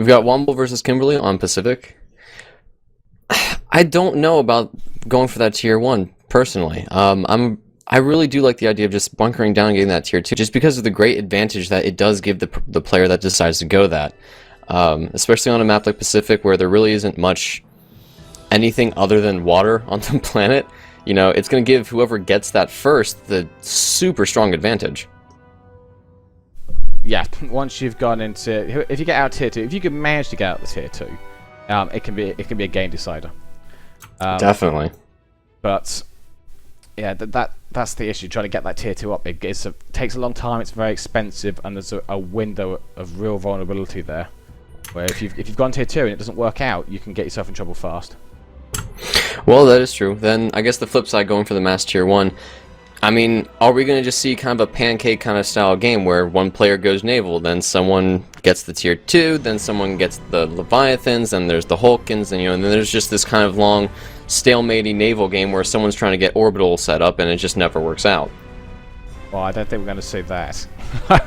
We've got Womble versus Kimberly on Pacific. I don't know about going for that tier 1 personally. I really do like the idea of just bunkering down and getting that tier 2, just because of the great advantage that it does give the player that decides to go that. Especially on a map like Pacific, where there really isn't much anything other than water on the planet. You know, it's going to give whoever gets that first the super strong advantage. Yeah, once you've gone into, if you get out tier 2, if you can manage to get out the tier 2, it can be a game decider. Definitely. But yeah, that's the issue. Trying to get that tier 2 up, it takes a long time. It's very expensive, and there's a window of real vulnerability there, where if you've gone tier 2 and it doesn't work out, you can get yourself in trouble fast. Well, that is true. Then I guess the flip side, going for the Mass Tier 1, I mean, are we going to just see kind of a pancake kind of style game where one player goes naval, then someone gets the tier 2, then someone gets the Leviathans, then there's the Hulkins, and and then there's just this kind of long stalematy naval game where someone's trying to get orbital set up and it just never works out? Well, I don't think we're going to see that.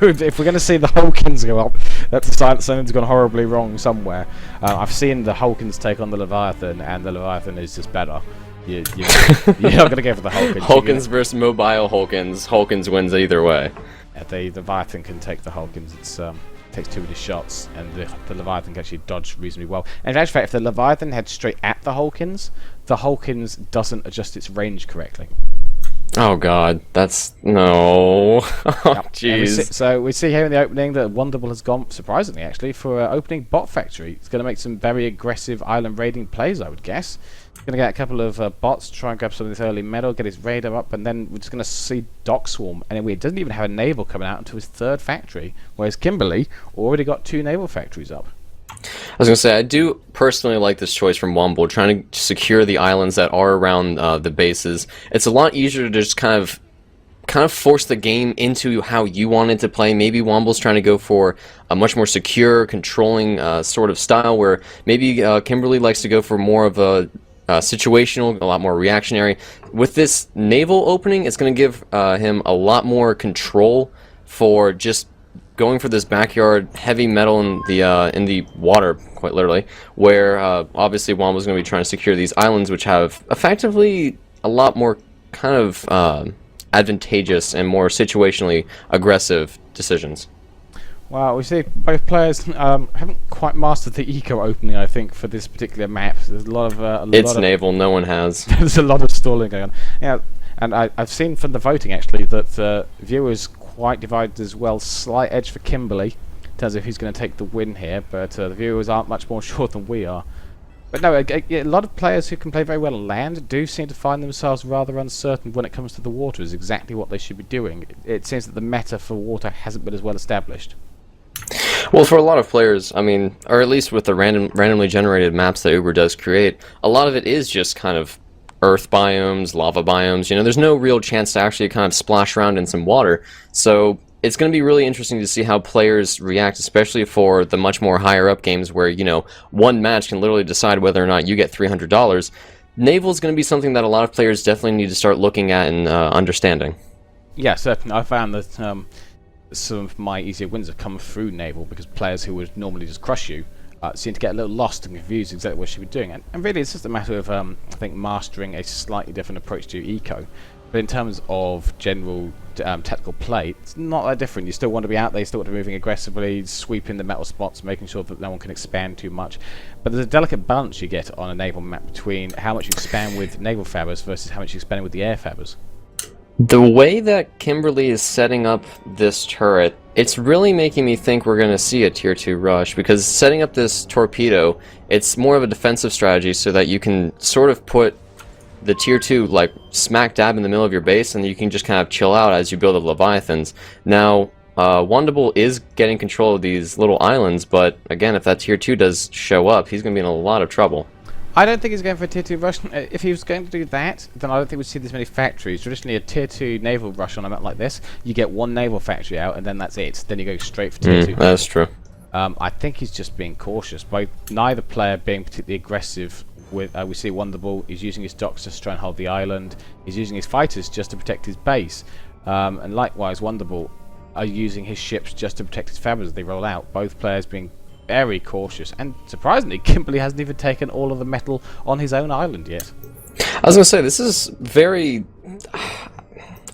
If we're going to see the Hulkins go up, that's a sign that something's gone horribly wrong somewhere. I've seen the Hulkins take on the Leviathan, and the Leviathan is just better. You're not going to go for the Hulkins. Hulkins versus mobile Hulkins. Hulkins wins either way. Yeah, the Leviathan can take the Hulkins. It takes too many shots, and the Leviathan can actually dodge reasonably well. And in actual fact, if the Leviathan heads straight at the Hulkins doesn't adjust its range correctly. Oh god, that's no. Oh jeez. So we see here in the opening that Wonderful has gone, surprisingly actually, for opening bot factory. It's going to make some very aggressive island raiding plays, I would guess. He's going to get a couple of bots, try and grab some of this early metal, get his radar up, and then we're just going to see Dock Swarm. And it doesn't even have a naval coming out until his 3rd factory, whereas Kimberly already got 2 naval factories up. I was going to say, I do personally like this choice from Womble, trying to secure the islands that are around the bases. It's a lot easier to just kind of force the game into how you want it to play. Maybe Womble's trying to go for a much more secure, controlling sort of style, where maybe Kimberly likes to go for more of a situational, a lot more reactionary. With this naval opening, it's going to give him a lot more control for just going for this backyard heavy metal in the water, quite literally, where obviously Womble's going to be trying to secure these islands, which have effectively a lot more kind of advantageous and more situationally aggressive decisions. Well, we see both players haven't quite mastered the eco opening, I think, for this particular map. There's a lot of it's naval. No one has. There's a lot of stalling going on. Yeah, and I've seen from the voting actually that viewers quite divided as well. Slight edge for Kimberly in terms of who's going to take the win here, but the viewers aren't much more sure than we are. But no, a lot of players who can play very well on land do seem to find themselves rather uncertain when it comes to the water is exactly what they should be doing. It seems that the meta for water hasn't been as well established. Well, for a lot of players, I mean, or at least with the randomly generated maps that Uber does create, a lot of it is just kind of earth biomes, lava biomes. There's no real chance to actually kind of splash around in some water. So it's going to be really interesting to see how players react, especially for the much more higher up games where, one match can literally decide whether or not you get $300. Naval is going to be something that a lot of players definitely need to start looking at and understanding. Yeah, certainly. I found that some of my easier wins have come through naval, because players who would normally just crush you seem to get a little lost and confused exactly what she should be doing. And really, it's just a matter of, I think, mastering a slightly different approach to eco. But in terms of general technical play, it's not that different. You still want to be out there, you still want to be moving aggressively, sweeping the metal spots, making sure that no one can expand too much. But there's a delicate balance you get on a naval map between how much you expand with naval fabbers versus how much you expand with the air fabbers. The way that Kimberly is setting up this turret, it's really making me think we're going to see a tier 2 rush, because setting up this torpedo, it's more of a defensive strategy so that you can sort of put the tier 2 like smack dab in the middle of your base, and you can just kind of chill out as you build the Leviathans. Now, Wonderful is getting control of these little islands, but again, if that tier 2 does show up, he's going to be in a lot of trouble. I don't think he's going for a tier 2 rush. If he was going to do that, then I don't think we'd see this many factories. Traditionally, a tier 2 naval rush on a map like this, you get one naval factory out, and then that's it. Then you go straight for tier 2. That's true. I think he's just being cautious. Neither player being particularly aggressive. With we see Wonderful, he's using his docks just to try and hold the island. He's using his fighters just to protect his base. And likewise, Wonderful are using his ships just to protect his fabbers as they roll out. Both players being very cautious. And surprisingly, Kimberly hasn't even taken all of the metal on his own island yet. I was going to say, this is very,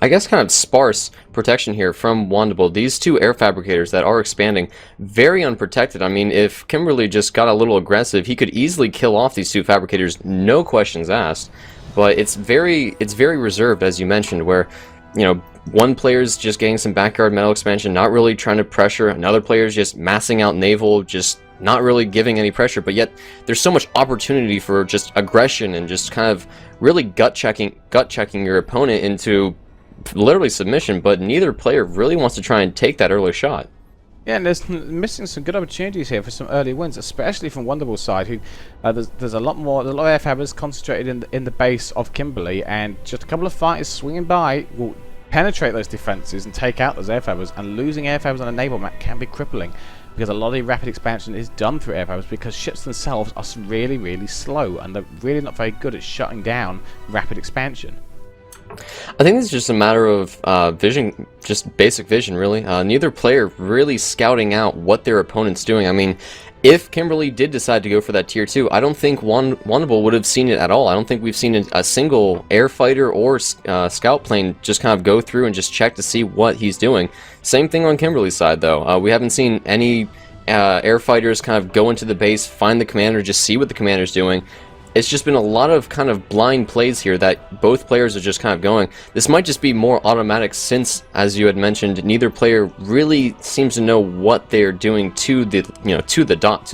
I guess, kind of sparse protection here from Wandable. These two air fabricators that are expanding, very unprotected. I mean, if Kimberly just got a little aggressive, he could easily kill off these two fabricators, no questions asked. But it's very reserved, as you mentioned, where, you know, one player's just getting some backyard metal expansion, not really trying to pressure. Another player's just massing out naval, just not really giving any pressure. But yet, there's so much opportunity for just aggression and just kind of really gut checking your opponent into literally submission. But neither player really wants to try and take that early shot. Yeah, and there's missing some good opportunities here for some early wins, especially from Wonderball's side. Who there's a lot of air fabbers concentrated in the base of Kimberly, and just a couple of fighters swinging by will penetrate those defenses and take out those air fabbers. And losing air fabbers on a naval map can be crippling, because a lot of the rapid expansion is done through air fabbers, because ships themselves are really slow, and they're really not very good at shutting down rapid expansion. I think it's just a matter of vision, just basic vision, really. Neither player really scouting out what their opponent's doing. I mean, if Kimberly did decide to go for that tier 2, I don't think Wandable would have seen it at all. I don't think we've seen a single air fighter or scout plane just kind of go through and just check to see what he's doing. Same thing on Kimberly's side, though. We haven't seen any air fighters kind of go into the base, find the commander, just see what the commander's doing. It's just been a lot of kind of blind plays here that both players are just kind of going. This might just be more automatic since, as you had mentioned, neither player really seems to know what they're doing to the, to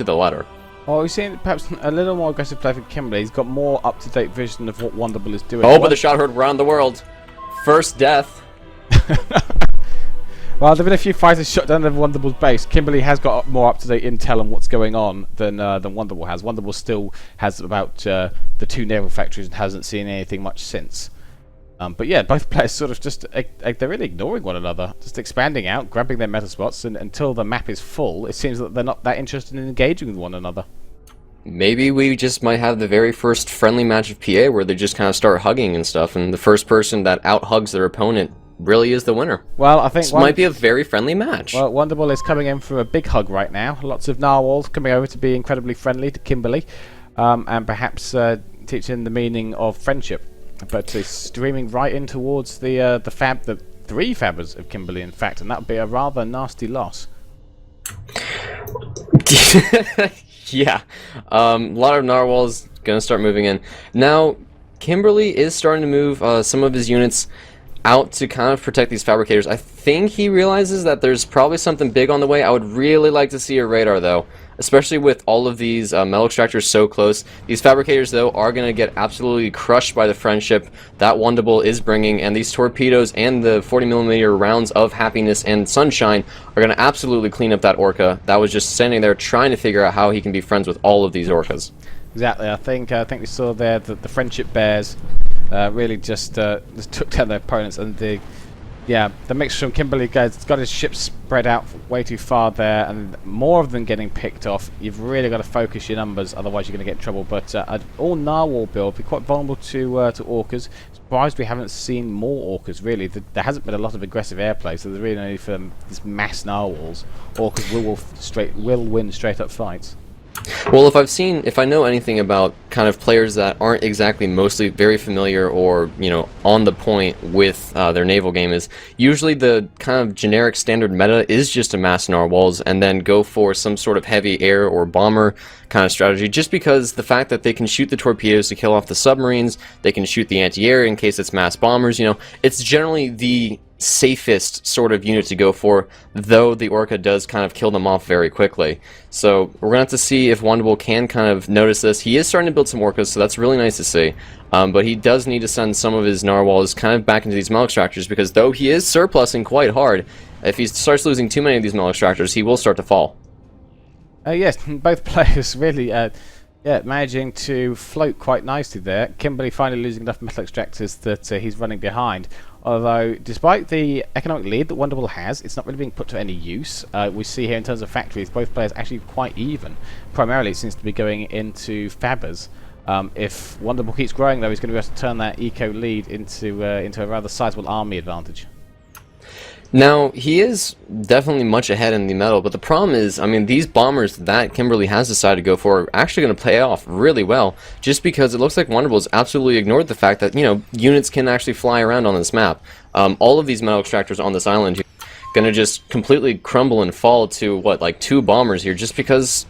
the letter. Well, we've seen perhaps a little more aggressive play from Kimberly. He's got more up-to-date vision of what Wonderball is doing. Oh, but the shot heard around the world. First death. Well, there have been a few fighters shot down over Wonderball's base. Kimberly has got more up-to-date intel on what's going on than Wonderball has. Wonderball still has about the 2 naval factories and hasn't seen anything much since. But yeah, both players sort of just they're really ignoring one another, just expanding out, grabbing their meta spots, and until the map is full, it seems that they're not that interested in engaging with one another. Maybe we just might have the very first friendly match of PA where they just kind of start hugging and stuff, and the first person that out-hugs their opponent really is the winner. Well, I think this might be a very friendly match. Well, Wonderball is coming in for a big hug right now. Lots of narwhals coming over to be incredibly friendly to Kimberly, and perhaps teaching the meaning of friendship. But he's streaming right in towards the 3 fabbers of Kimberly, in fact, and that would be a rather nasty loss. Yeah, a lot of narwhals gonna start moving in now. Kimberly is starting to move some of his units out to kind of protect these fabricators. I think he realizes that there's probably something big on the way. I would really like to see a radar, though, especially with all of these metal extractors so close. These fabricators, though, are going to get absolutely crushed by the friendship that Wonderball is bringing, and these torpedoes and the 40mm rounds of happiness and sunshine are going to absolutely clean up that orca that was just standing there trying to figure out how he can be friends with all of these orcas. Exactly. I think we saw there that the friendship bears really just took down their opponents, and the mixture from Kimberly has got his ships spread out way too far there, and more of them getting picked off. You've really got to focus your numbers, otherwise you're going to get in trouble. But an all narwhal build, be quite vulnerable to orcas. Surprised we haven't seen more orcas. Really, there hasn't been a lot of aggressive airplay, so there's really no need for these mass narwhals. Orcas will win straight up fights. Well, if I know anything about kind of players that aren't exactly mostly very familiar or, on the point with their naval game, is usually the kind of generic standard meta is just amass narwhals and then go for some sort of heavy air or bomber kind of strategy, just because the fact that they can shoot the torpedoes to kill off the submarines, they can shoot the anti-air in case it's mass bombers, it's generally the safest sort of unit to go for, though the orca does kind of kill them off very quickly. So we're gonna have to see if Wonderball can kind of notice this. He is starting to build some orcas, so that's really nice to see. But he does need to send some of his narwhals kind of back into these metal extractors, because though he is surplusing quite hard, if he starts losing too many of these metal extractors, he will start to fall. Yes, both players really managing to float quite nicely there. Kimberly finally losing enough metal extractors that he's running behind. Although, despite the economic lead that Wonderball has, it's not really being put to any use. We see here in terms of factories, both players actually quite even. Primarily, it seems to be going into fabbers. If Wonderball keeps growing, though, he's going to be able to turn that eco lead into a rather sizable army advantage. Now, he is definitely much ahead in the metal, but the problem is, I mean, these bombers that Kimberly has decided to go for are actually going to pay off really well, just because it looks like Wonderbol's absolutely ignored the fact that, you know, units can actually fly around on this map. All of these metal extractors on this island are going to just completely crumble and fall to, what, like 2 bombers here, just because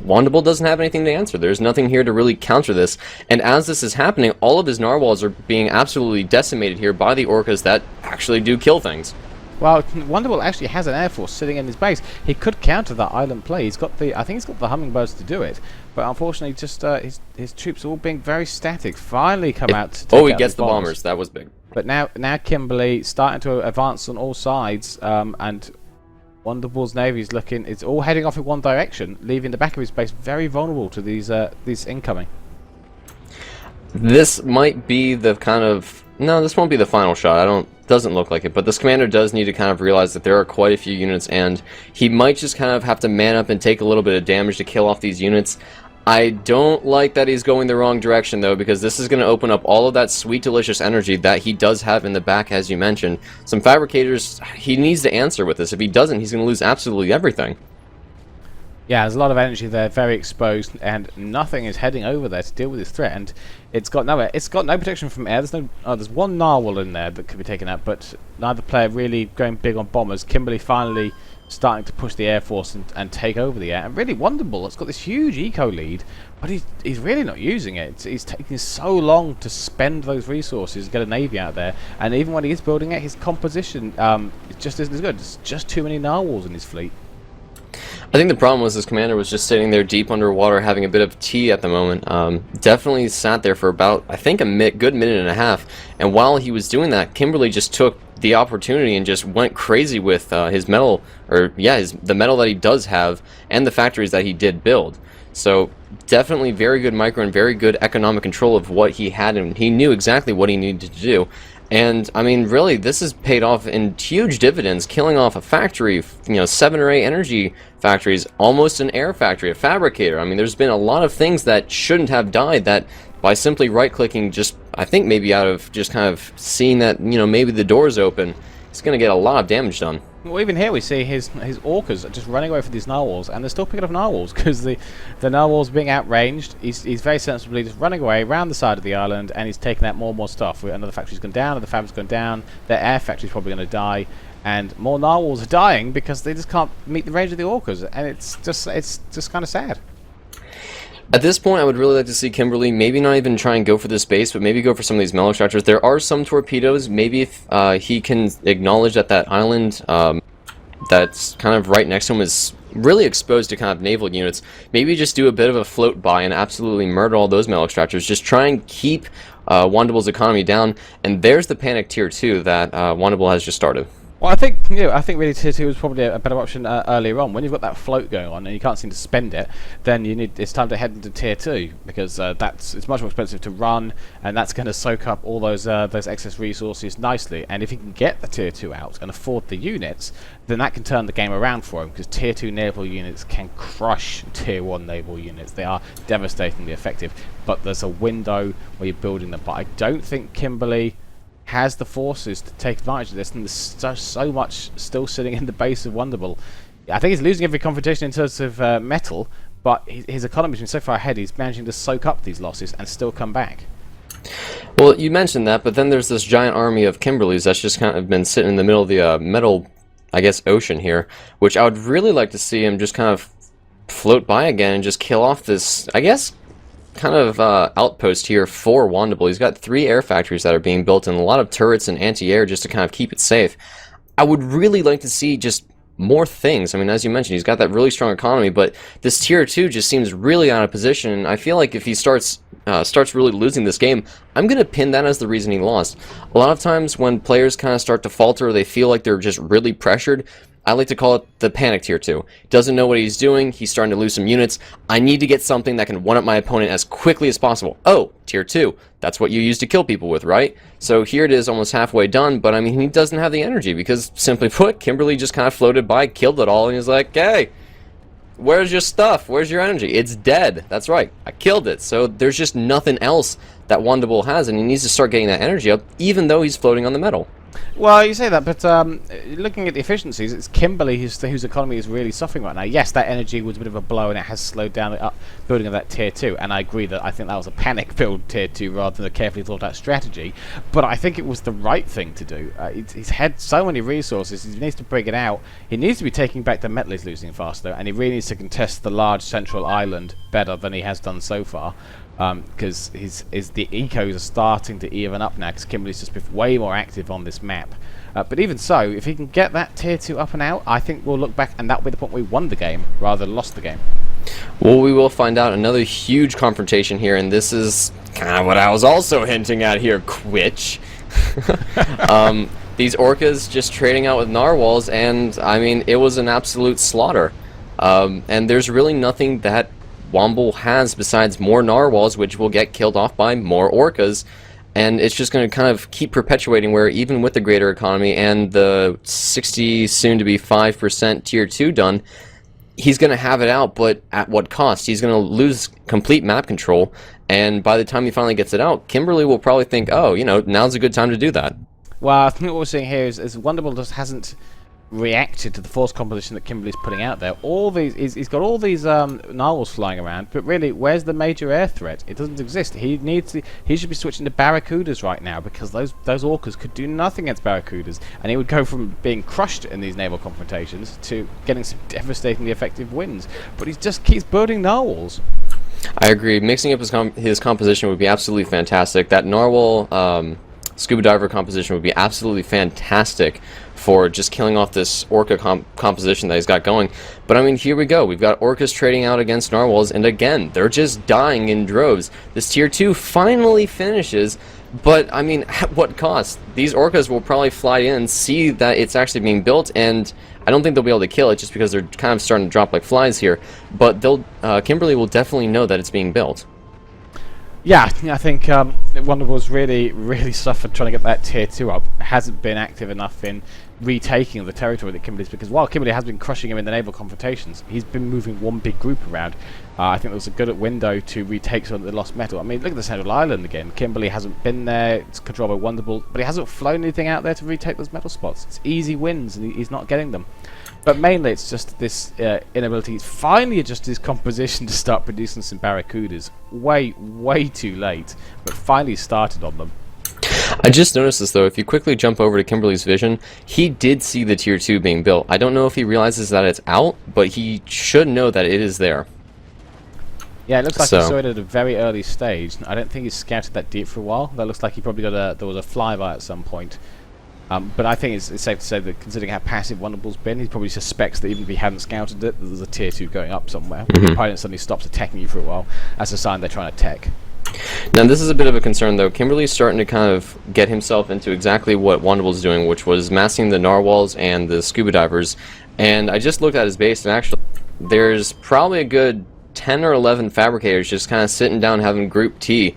Wonderbolt doesn't have anything to answer. There's nothing here to really counter this, and as this is happening, all of his narwhals are being absolutely decimated here by the orcas that actually do kill things. Well, Wonderbolt actually has an air force sitting in his base. He could counter that island play. He's got the, I think he's got the hummingbirds to do it, but unfortunately, just his troops all being very static. Finally, come out to take he out gets the bombers. bombers. That was big. But now Kimberly starting to advance on all sides, and Wonderbolt's navy is looking. It's all heading off in one direction, leaving the back of his base very vulnerable to these incoming. This might be the kind of... No, this won't be the final shot. Doesn't look like it, but this commander does need to kind of realize that there are quite a few units, and he might just kind of have to man up and take a little bit of damage to kill off these units. I don't like that he's going the wrong direction, though, because this is going to open up all of that sweet, delicious energy that he does have in the back, as you mentioned. Some fabricators, he needs to answer with this. If he doesn't, he's going to lose absolutely everything. Yeah, there's a lot of energy there, very exposed, and nothing is heading over there to deal with this threat. And it's got no protection from air. There's one narwhal in there that could be taken out, but neither player really going big on bombers. Kimberly finally starting to push the air force and take over the air. And really, Wonderbolt, got this huge eco lead, but he's really not using it. He's taking so long to spend those resources, get a navy out there, and even when he is building it, his composition just isn't as good. There's just too many narwhals in his fleet. I think the problem was his commander was just sitting there deep underwater having a bit of tea at the moment. Definitely sat there for about, I think, good minute and a half. And while he was doing that, Kimberly just took the opportunity and just went crazy with his metal, the metal that he does have and the factories that he did build. So definitely very good micro and very good economic control of what he had, and he knew exactly what he needed to do. And I mean, really, this has paid off in huge dividends, killing off a factory, 7 or 8 energy factories, almost an air factory, a fabricator. I mean, there's been a lot of things that shouldn't have died that by simply right-clicking, I think maybe out of just kind of seeing that, maybe the door's open, it's going to get a lot of damage done. Well, even here we see his orcas are just running away from these narwhals, and they're still picking up narwhals because the narwhals being outranged. He's very sensibly just running away around the side of the island, and he's taking out more and more stuff. Another factory's gone down, another fabric's gone down, their air factory's probably going to die, and more narwhals are dying because they just can't meet the range of the orcas, and it's just kind of sad. At this point, I would really like to see Kimberly maybe not even try and go for this base, but maybe go for some of these metal extractors. There are some torpedoes. Maybe if he can acknowledge that that island that's kind of right next to him is really exposed to kind of naval units, maybe just do a bit of a float by and absolutely murder all those metal extractors. Just try and keep Wonderbolt's economy down. And there's the panic tier 2 that Wonderbolt has just started. Well, I think really tier 2 was probably a better option earlier on. When you've got that float going on and you can't seem to spend it, then it's time to head into tier 2 because it's much more expensive to run, and that's going to soak up all those excess resources nicely. And if you can get the tier 2 out and afford the units, then that can turn the game around for him, because tier 2 naval units can crush tier 1 naval units. They are devastatingly effective, but there's a window where you're building them. But I don't think Kimberly has the forces to take advantage of this, and there's so much still sitting in the base of Wonderbolt. I think he's losing every confrontation in terms of metal, but his economy's been so far ahead, he's managing to soak up these losses and still come back. Well, you mentioned that, but then there's this giant army of Kimberleys that's just kind of been sitting in the middle of the metal, I guess, ocean here, which I would really like to see him just kind of float by again and just kill off this, I guess, kind of outpost here for Wonderbolt. He's got 3 air factories that are being built and a lot of turrets and anti-air just to kind of keep it safe. I would really like to see just more things. I mean, as you mentioned, he's got that really strong economy, but this tier 2 just seems really out of position. I feel like if he starts really losing this game, I'm going to pin that as the reason he lost. A lot of times when players kind of start to falter, or they feel like they're just really pressured, I like to call it the panic tier 2. Doesn't know what he's doing, he's starting to lose some units. I need to get something that can one-up my opponent as quickly as possible. Oh, tier 2. That's what you use to kill people with, right? So here it is, almost halfway done, but I mean, he doesn't have the energy because, simply put, Kimberly just kind of floated by, killed it all, and he's like, hey, where's your stuff? Where's your energy? It's dead. That's right, I killed it. So there's just nothing else that Wonderbolt has, and he needs to start getting that energy up, even though he's floating on the metal. Well, you say that, but looking at the efficiencies, it's Kimberly whose economy is really suffering right now. Yes, that energy was a bit of a blow, and it has slowed down the building of that tier 2. And I agree that I think that was a panic build tier 2 rather than a carefully thought out strategy. But I think it was the right thing to do. He's had so many resources. He needs to bring it out. He needs to be taking back the metal he's losing faster, and he really needs to contest the large central island better than he has done so far. Because the ecos are starting to even up now, because Kimberly's just been way more active on this map. But even so, if he can get that tier 2 up and out, I think we'll look back and that'll be the point we won the game rather than lost the game. Well, we will find out. Another huge confrontation here, and this is kind of what I was also hinting at here, Quitch. These orcas just trading out with narwhals, and I mean, it was an absolute slaughter. And there's really nothing that Womble has besides more narwhals, which will get killed off by more orcas, and it's just going to kind of keep perpetuating where even with the greater economy and the 60 soon to be 5% tier 2 done, he's going to have it out, but at what cost? He's going to lose complete map control, and by the time he finally gets it out, Kimberly will probably think, oh, you know, now's a good time to do that. Well, I think what we're seeing here is Wonderful just hasn't reacted to the force composition that Kimberly's putting out there. All these, he's got all these narwhals flying around, but really, where's the major air threat? It doesn't exist. He should be switching to barracudas right now, because those orcas could do nothing against barracudas, and he would go from being crushed in these naval confrontations to getting some devastatingly effective wins. But he just keeps building narwhals. I agree. Mixing up his composition would be absolutely fantastic. That narwhal scuba diver composition would be absolutely fantastic for just killing off this orca composition that he's got going. But I mean, here we go. We've got orcas trading out against narwhals, and again, they're just dying in droves. This tier 2 finally finishes, but I mean, at what cost? These orcas will probably fly in, see that it's actually being built, and I don't think they'll be able to kill it just because they're kind of starting to drop like flies here. But Kimberly will definitely know that it's being built. Yeah, I think Wonderful's really suffered trying to get that tier 2 up. Hasn't been active enough in retaking the territory that Kimberly's, because while Kimberly has been crushing him in the naval confrontations, he's been moving one big group around. I think there was a good window to retake some of the lost metal. I mean, look at the central island again. Kimberly hasn't been there. It's controlled by Wonderful, but he hasn't flown anything out there to retake those metal spots. It's easy wins, and he's not getting them. But mainly, it's just this inability. He's finally adjusted his composition to start producing some barracudas. Way too late, but finally started on them. I just noticed this though, if you quickly jump over to Kimberly's vision, he did see the tier 2 being built. I don't know if he realizes that it's out, but he should know that it is there. Yeah, it looks like he saw it at a very early stage. I don't think he's scouted that deep for a while. That looks like he probably there was a flyby at some point. But I think it's safe to say that considering how passive Wonderful's been, he probably suspects that even if he hadn't scouted it, that there's a tier 2 going up somewhere. If the pilot suddenly stops attacking you for a while, that's a sign they're trying to tech. Now this is a bit of a concern though. Kimberly's starting to kind of get himself into exactly what Wonderful's doing, which was massing the narwhals and the scuba divers. And I just looked at his base, and actually there's probably a good 10 or 11 fabricators just kind of sitting down having group tea.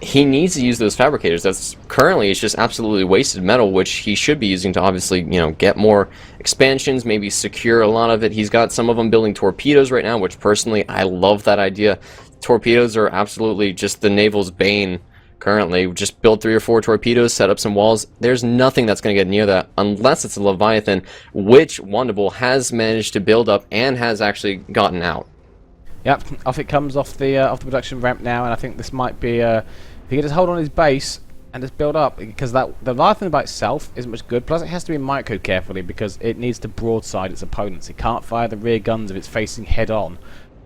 He needs to use those fabricators. That's currently, it's just absolutely wasted metal, which he should be using to obviously, you know, get more expansions, maybe secure a lot of it. He's got some of them building torpedoes right now, which personally, I love that idea. Torpedoes are absolutely just the naval's bane currently. Just build 3 or 4 torpedoes, set up some walls. There's nothing that's going to get near that unless it's a Leviathan, which Wonderful has managed to build up and has actually gotten out. Yep, off it comes off the production ramp now, and I think this might be if he can just hold on his base and just build up, because the Leviathan by itself isn't much good. Plus, it has to be microed carefully because it needs to broadside its opponents. It can't fire the rear guns if it's facing head on.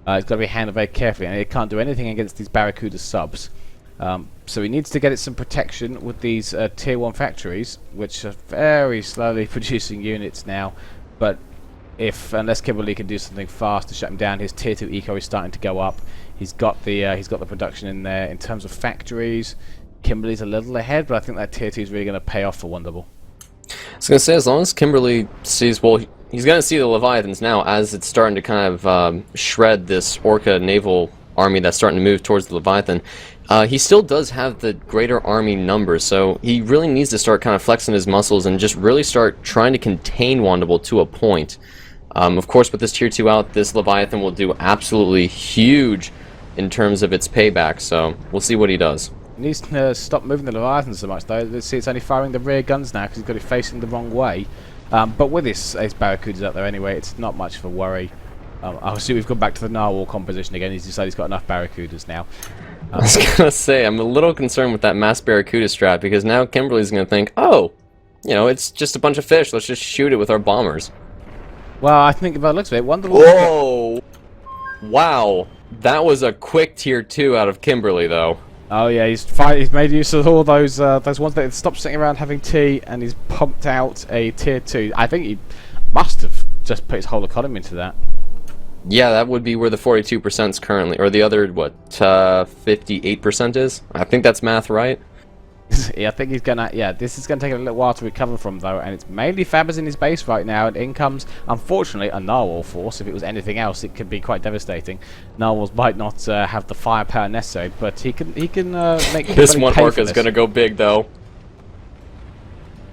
It's got to be handled very carefully, and it can't do anything against these Barracuda subs. So he needs to get it some protection with these tier 1 factories, which are very slowly producing units now. But unless Kimberly can do something fast to shut him down, his tier 2 eco is starting to go up. He's got the production in there. In terms of factories, Kimberly's a little ahead, but I think that tier 2 is really going to pay off for Wonderful. I was going to say, as long as Kimberly sees, well, he's going to see the Leviathans now as it's starting to kind of shred this Orca naval army that's starting to move towards the Leviathan. He still does have the greater army numbers, so he really needs to start kind of flexing his muscles and just really start trying to contain Wonderful to a point. Of course, with this tier 2 out, this Leviathan will do absolutely huge in terms of its payback, so we'll see what he does. He needs to stop moving the Leviathan so much, though. Let's see, it's only firing the rear guns now because he's got it facing the wrong way. But with his Barracudas up there anyway, it's not much of a worry. I'll see we've gone back to the Narwhal composition again. He's decided he's got enough Barracudas now. I was gonna say, I'm a little concerned with that mass Barracuda strat, because now Kimberly's gonna think, oh, you know, it's just a bunch of fish, let's just shoot it with our bombers. Well, I think by the looks of it, Wonderful... Whoa! Wow. That was a quick tier 2 out of Kimberly, though. Oh yeah, he's made use of all those ones that stopped sitting around having tea, and he's pumped out a tier 2. I think he must have just put his whole economy into that. Yeah, that would be where the 42% is currently, or the other, what, 58% is? I think that's math, right? Yeah, I think he's gonna. Yeah, this is gonna take a little while to recover from, though, and it's mainly Fabbers in his base right now. And in comes, unfortunately, a Narwhal force. If it was anything else, it could be quite devastating. Narwhals might not have the firepower necessary, but he can make. This one Orca's gonna go big, though.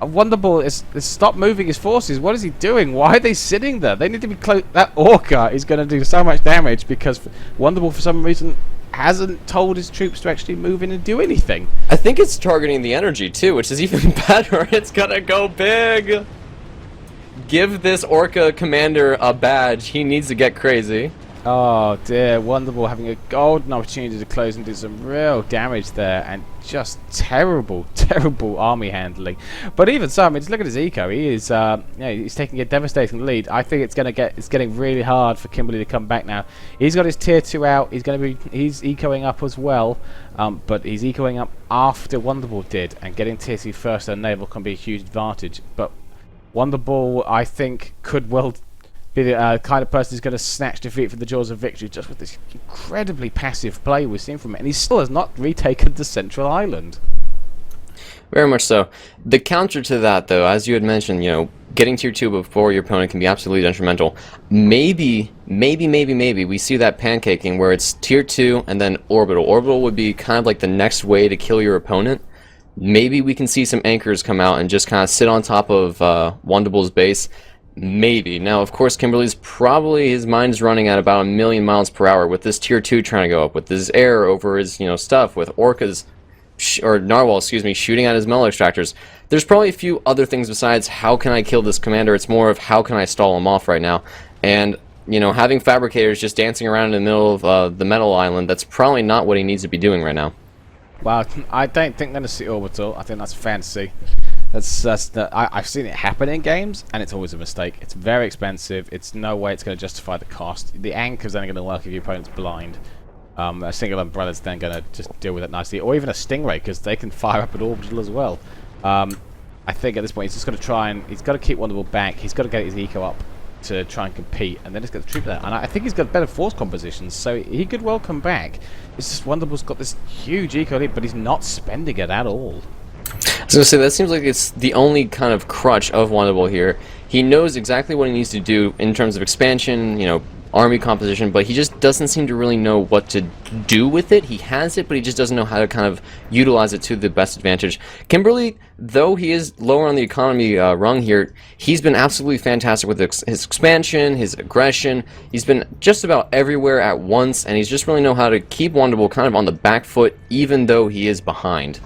Wonderful is stop moving his forces. What is he doing? Why are they sitting there? They need to be close. That Orca is going to do so much damage because Wonderful, for some reason, hasn't told his troops to actually move in and do anything. I think it's targeting the energy too, which is even better. It's gonna go big. Give this Orca commander a badge. He needs to get crazy. Oh dear, Wonderful having a golden opportunity to close and do some real damage there, and just terrible, terrible army handling. But even so, I mean, just look at his eco. He is, he's taking a devastating lead. I think it's getting really hard for Kimberly to come back now. He's got his tier 2 out. He's ecoing up as well, but he's ecoing up after Wonderful did, and getting tier 2 first on naval can be a huge advantage. But Wonderful, I think, could well be the kind of person who's going to snatch defeat from the jaws of victory just with this incredibly passive play we've seen from him. And he still has not retaken the Central Island. Very much so. The counter to that, though, as you had mentioned, you know, getting tier 2 before your opponent can be absolutely detrimental. Maybe we see that pancaking where it's tier 2 and then orbital. Orbital would be kind of like the next way to kill your opponent. Maybe we can see some anchors come out and just kind of sit on top of Wonderful's base. Maybe. Now, of course, Kimberly's probably, his mind's running at about 1,000,000 miles per hour with this tier 2 trying to go up, with his air over his, you know, stuff, with Orcas, or Narwhal, excuse me, shooting at his metal extractors. There's probably a few other things besides how can I kill this commander. It's more of how can I stall him off right now. And, you know, having fabricators just dancing around in the middle of the metal island, that's probably not what he needs to be doing right now. Well, I don't think they're going to see orbital. I think that's fantasy. I've seen it happen in games, and it's always a mistake. It's very expensive. It's no way it's going to justify the cost. The anchor's only going to work if your opponent's blind. A single umbrella's then going to just deal with it nicely, or even a stingray, because they can fire up an orbital as well. I think at this point he's just got to try and he's got to keep Wonderful back. He's got to get his eco up to try and compete, and then he's got the troop there. And I think he's got better force compositions, so he could well come back. It's just Wonderful's got this huge eco lead, but he's not spending it at all. I was going to say, that seems like it's the only kind of crutch of Wonderful here. He knows exactly what he needs to do in terms of expansion, you know, army composition, but he just doesn't seem to really know what to do with it. He has it, but he just doesn't know how to kind of utilize it to the best advantage. Kimberly, though he is lower on the economy rung here, he's been absolutely fantastic with his expansion, his aggression. He's been just about everywhere at once, and he's just really know how to keep Wonderful kind of on the back foot, even though he is behind.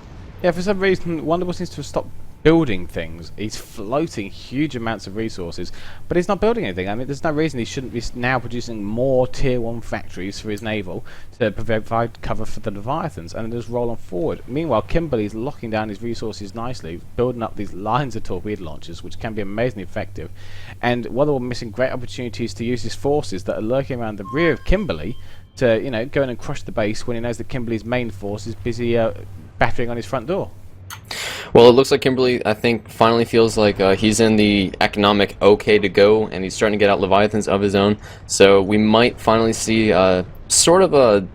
Yeah, for some reason, Wonderful seems to have stopped building things. He's floating huge amounts of resources, but he's not building anything. I mean, there's no reason he shouldn't be now producing more tier 1 factories for his naval to provide cover for the Leviathans, and just roll on forward. Meanwhile, Kimberly's locking down his resources nicely, building up these lines of torpedo launchers, which can be amazingly effective. And Wonderful missing great opportunities to use his forces that are lurking around the rear of Kimberly to, you know, go in and crush the base when he knows that Kimberly's main force is busy battering on his front door. Well, it looks like Kimberly, I think, finally feels like he's in the economic okay to go, and he's starting to get out Leviathans of his own. So we might finally see sort of a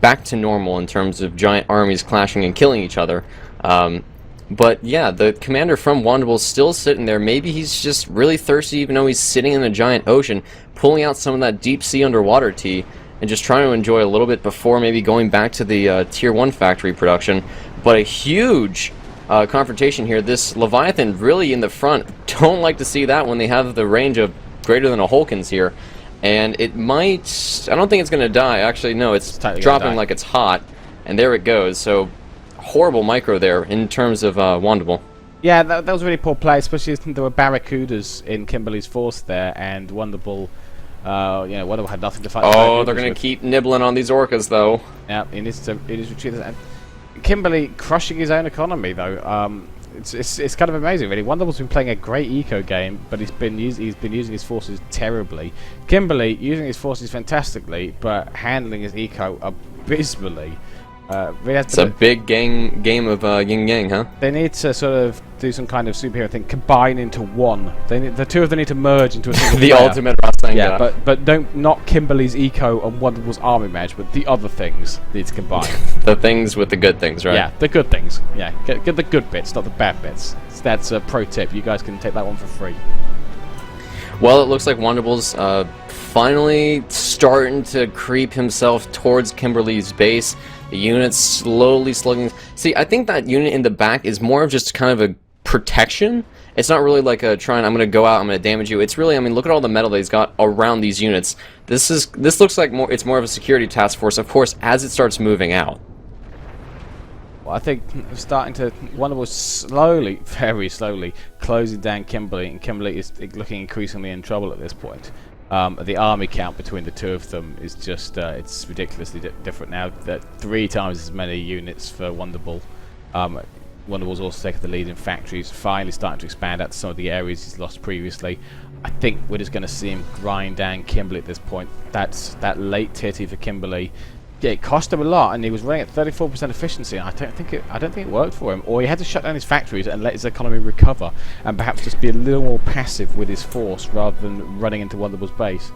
back to normal in terms of giant armies clashing and killing each other. But yeah, the commander from Wonderful's still sitting there. Maybe he's just really thirsty, even though he's sitting in a giant ocean, pulling out some of that deep sea underwater tea, and just trying to enjoy a little bit before maybe going back to the tier 1 factory production. But a huge confrontation here. This Leviathan really in the front. Don't like to see that when they have the range of greater than a Hulkins here. And it might... I don't think it's going to die. Actually, no, it's dropping like it's hot. And there it goes. So horrible micro there in terms of Wandable. Yeah, that was a really poor play, especially since there were Barracudas in Kimberly's force there, and Wonderful, Wonderful had nothing to fight. Oh, they're going to keep nibbling on these orcas, though. Yeah, it is retreat. And Kimberly crushing his own economy, though. It's kind of amazing, really. Wonderful's been playing a great eco game, but he's been using his forces terribly. Kimberly using his forces fantastically, but handling his eco abysmally. Really it's a big game of yin yang, huh? They need to sort of do some kind of superhero thing, combine into one. The two of them need to merge into a single the player. ultimate wrestling. Yeah, but don't not Kimberly's eco and Wonderful's army match, but the other things need to combine. The things with the good things, right? Yeah, the good things. Yeah, get the good bits, not the bad bits. So that's a pro tip. You guys can take that one for free. Well, it looks like Wonderble's finally starting to creep himself towards Kimberly's base. The unit's slowly slugging. See, I think that unit in the back is more of just kind of a protection. It's not really like a trying, I'm going to go out, I'm going to damage you. It's really, I mean, look at all the metal that he's got around these units. This looks like it's more of a security task force, of course, as it starts moving out. Well, I think we're starting to, Wonderful slowly, very slowly, closing down Kimberly, and Kimberly is looking increasingly in trouble at this point. The army count between the two of them is just, it's ridiculously different now. That 3 times as many units for Wonderful. Wonderful's also taken the lead in factories, finally starting to expand out to some of the areas he's lost previously. I think we're just going to see him grind down Kimberly at this point. That's that late tier 2 for Kimberly. Yeah, it cost him a lot, and he was running at 34% efficiency. And I don't think it worked for him. Or he had to shut down his factories and let his economy recover, and perhaps just be a little more passive with his force rather than running into Wonderble's base.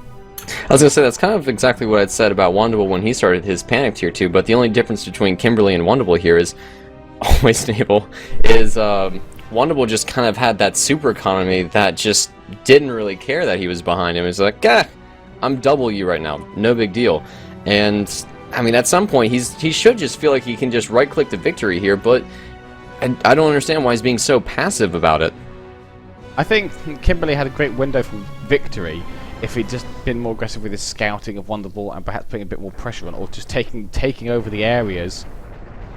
I was going to say, that's kind of exactly what I'd said about Wonderble when he started his panic tier 2, but the only difference between Kimberly and Wonderble here is, always stable, is Wonderble just kind of had that super economy that just didn't really care that he was behind him. He was like, I'm double you right now, no big deal. And I mean, at some point, he should just feel like he can just right-click the victory here, but I don't understand why he's being so passive about it. I think Kimberly had a great window for victory if he'd just been more aggressive with his scouting of Wonderful and perhaps putting a bit more pressure on, or just taking over the areas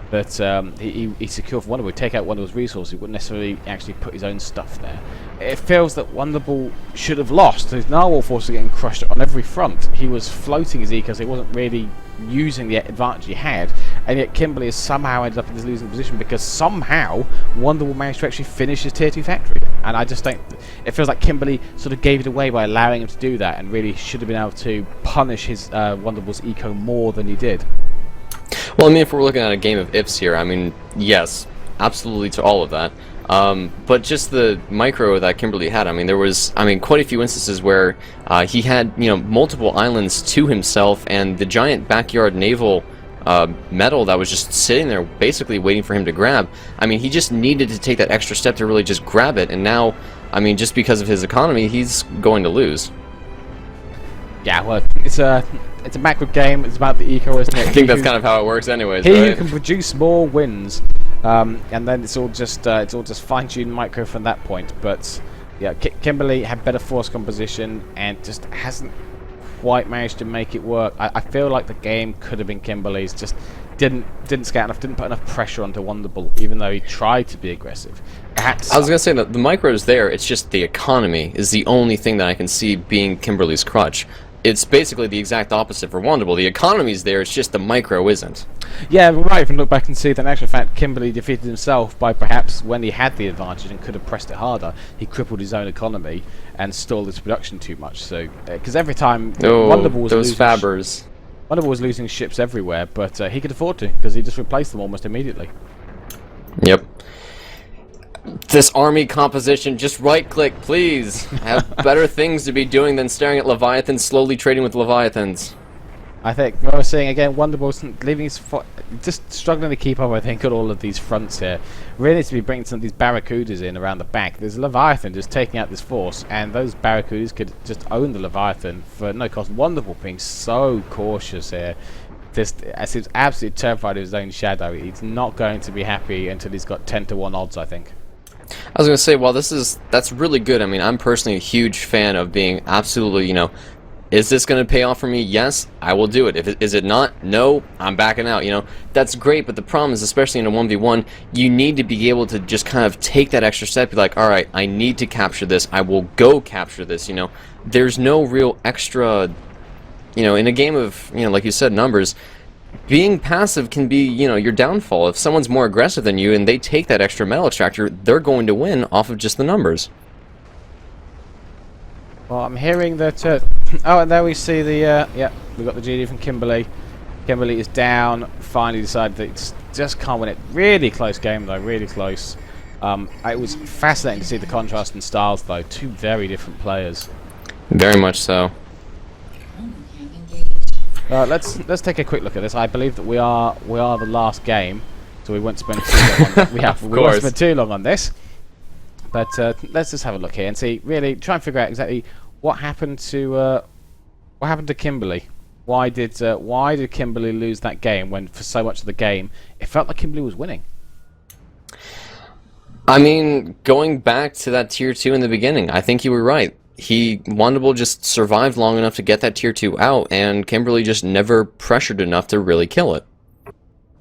that he secured for Wonderful. He'd take out Wonderful's resources, he wouldn't necessarily actually put his own stuff there. It feels that Wonderful should have lost. His narwhal forces are getting crushed on every front. He was floating his ecos, he wasn't really using the advantage he had, and yet Kimberly has somehow ended up in this losing position because somehow Wonderful managed to actually finish his tier 2 factory. And I just think it feels like Kimberly sort of gave it away by allowing him to do that, and really should have been able to punish his Wonderful's eco more than he did. Well, I mean, if we're looking at a game of ifs here, I mean, yes, absolutely to all of that. But just the micro that Kimberly had, I mean, there was, quite a few instances where he had, multiple islands to himself, and the giant backyard naval metal that was just sitting there basically waiting for him to grab. I mean, he just needed to take that extra step to really just grab it, and now, I mean, just because of his economy, he's going to lose. Yeah, well, it's a macro game. It's about the eco, isn't it? I think that's kind of how it works, anyways. He right? who can produce more wins, and then it's all just fine-tuned micro from that point. But yeah, Kimberly had better force composition and just hasn't quite managed to make it work. I feel like the game could have been Kimberly's, just didn't scout enough, didn't put enough pressure onto Wonderful, even though he tried to be aggressive. Perhaps I was gonna say that the micro's there. It's just the economy is the only thing that I can see being Kimberly's crutch. It's basically the exact opposite for Wonderful. The economy's there, it's just the micro isn't. Yeah, but right, if you look back and see that in actual fact Kimberly defeated himself by perhaps when he had the advantage and could have pressed it harder, he crippled his own economy and stalled his production too much. So, because every time Wonderful was those fabbers. Wonderful was losing ships everywhere, but he could afford to because he just replaced them almost immediately. Yep. This army composition, just right-click, please. Have better things to be doing than staring at Leviathans, slowly trading with Leviathans. I think what I was saying again, Wonderful's leaving his just struggling to keep up. I think on all of these fronts here, really needs to be bringing some of these Barracudas in around the back. There's a Leviathan just taking out this force, and those Barracudas could just own the Leviathan for no cost. Wonderful being so cautious here. Just as he's absolutely terrified of his own shadow. He's not going to be happy until he's got 10-1 odds, I think. I was going to say, well, that's really good. I mean, I'm personally a huge fan of being absolutely, Is this going to pay off for me? Yes, I will do it. Is it not? No, I'm backing out. You know, that's great, but the problem is, especially in a 1v1, you need to be able to just kind of take that extra step. Be like, all right, I need to capture this. I will go capture this. You know, there's no real extra. You know, in a game of, you know, like you said, numbers, being passive can be, you know, your downfall. If someone's more aggressive than you and they take that extra metal extractor, they're going to win off of just the numbers. Well, I'm hearing that... oh, and there we see the... yeah, we got the GD from Kimberly. Kimberly is down. Finally decided that it just can't win it. Really close game, though. Really close. It was fascinating to see the contrast in styles, though. Two very different players. Very much so. Let's take a quick look at this. I believe that we are the last game, so we won't spend too long on that. We won't spend too long on this. But let's just have a look here and see. Really, try and figure out exactly what happened to Kimberly. Why did Kimberly lose that game when for so much of the game it felt like Kimberly was winning? I mean, going back to that tier 2 in the beginning, I think you were right. Wonderful just survived long enough to get that tier 2 out, and Kimberly just never pressured enough to really kill it.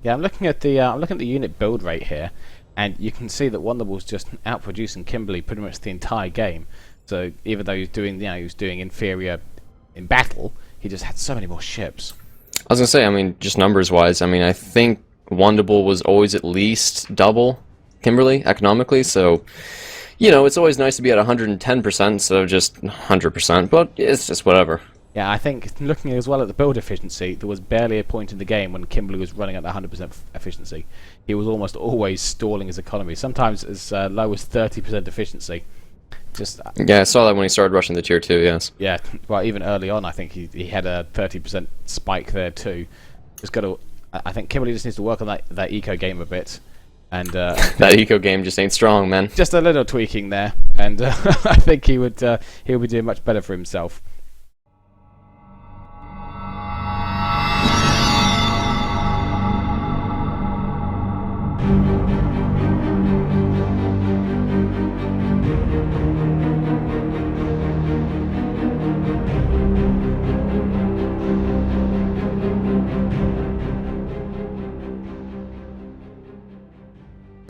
Yeah, I'm looking at the unit build rate here, and you can see that Wonderball's just outproducing Kimberly pretty much the entire game. So even though he was doing inferior in battle, he just had so many more ships. I was gonna say, I mean, just numbers wise, I mean, I think Wonderball was always at least double Kimberly economically, so. You know, it's always nice to be at 110% instead of just 100%, but it's just whatever. Yeah, I think looking as well at the build efficiency, there was barely a point in the game when Kimberly was running at 100% efficiency. He was almost always stalling his economy, sometimes as low as 30% efficiency. Yeah, I saw that when he started rushing the tier 2, yes. Yeah, well, even early on, I think he had a 30% spike there too. I think Kimberly just needs to work on that eco game a bit. And that eco game just ain't strong, man. Just a little tweaking there, and I think he would be doing much better for himself.